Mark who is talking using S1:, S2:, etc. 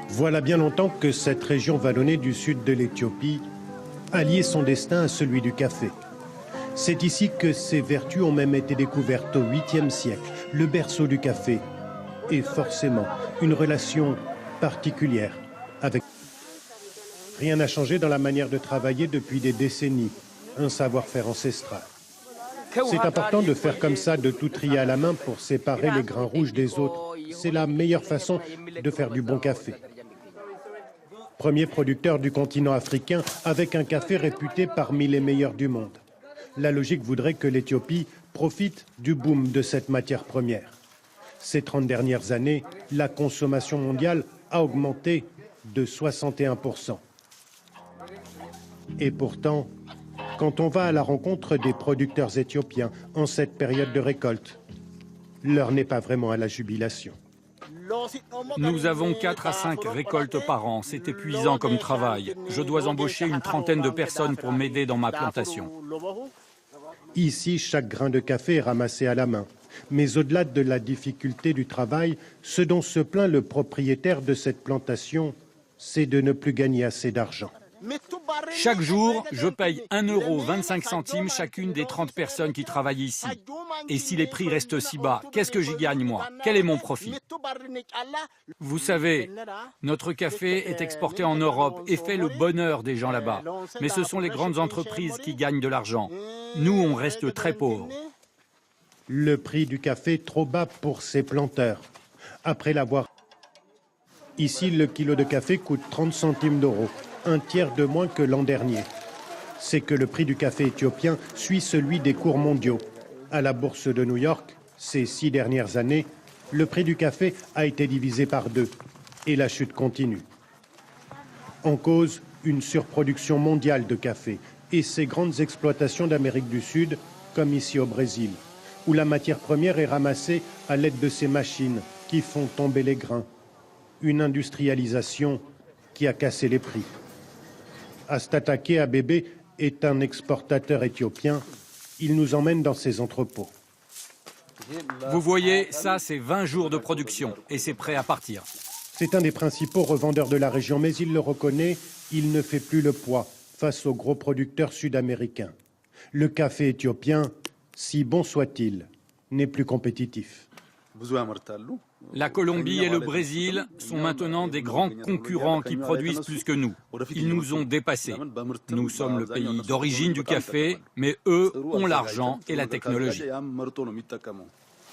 S1: Voilà bien longtemps que cette région vallonnée du sud de l'Éthiopie a lié son destin à celui du café. C'est ici que ses vertus ont même été découvertes au 8e siècle, le berceau du café, et forcément une relation particulière avec. Rien n'a changé dans la manière de travailler depuis des décennies, un savoir-faire ancestral. C'est important de faire comme ça, de tout trier à la main pour séparer les grains rouges des autres. C'est la meilleure façon de faire du bon café. Premier producteur du continent africain avec un café réputé parmi les meilleurs du monde. La logique voudrait que l'Éthiopie profite du boom de cette matière première. Ces 30 dernières années, la consommation mondiale a augmenté de 61%. Et pourtant, quand on va à la rencontre des producteurs éthiopiens en cette période de récolte, l'heure n'est pas vraiment à la jubilation.
S2: Nous avons 4 à 5 récoltes par an. C'est épuisant comme travail. Je dois embaucher une trentaine de personnes pour m'aider dans ma plantation.
S1: Ici, chaque grain de café est ramassé à la main. Mais au-delà de la difficulté du travail, ce dont se plaint le propriétaire de cette plantation, c'est de ne plus gagner assez d'argent.
S2: Chaque jour, je paye 1,25 € chacune des 30 personnes qui travaillent ici. Et si les prix restent si bas, qu'est-ce que j'y gagne moi? Quel est mon profit? Vous savez, notre café est exporté en Europe et fait le bonheur des gens là-bas. Mais ce sont les grandes entreprises qui gagnent de l'argent. Nous, on reste très pauvres.
S1: Le prix du café trop bas pour ces planteurs. Après l'avoir... Ici, le kilo de café coûte 30 centimes d'euros, un tiers de moins que l'an dernier. C'est que le prix du café éthiopien suit celui des cours mondiaux. À la bourse de New York, ces 6 dernières années, le prix du café a été divisé par 2 et la chute continue. En cause, une surproduction mondiale de café et ces grandes exploitations d'Amérique du Sud, comme ici au Brésil, où la matière première est ramassée à l'aide de ces machines qui font tomber les grains. Une industrialisation qui a cassé les prix. Astatake Abebe est un exportateur éthiopien. Il nous emmène dans ses entrepôts.
S2: Vous voyez, ça c'est 20 jours de production et c'est prêt à partir.
S1: C'est un des principaux revendeurs de la région, mais il le reconnaît, il ne fait plus le poids face aux gros producteurs sud-américains. Le café éthiopien, si bon soit-il, n'est plus compétitif.
S2: La Colombie et le Brésil sont maintenant des grands concurrents qui produisent plus que nous. Ils nous ont dépassés. Nous sommes le pays d'origine du café, mais eux ont l'argent et la technologie.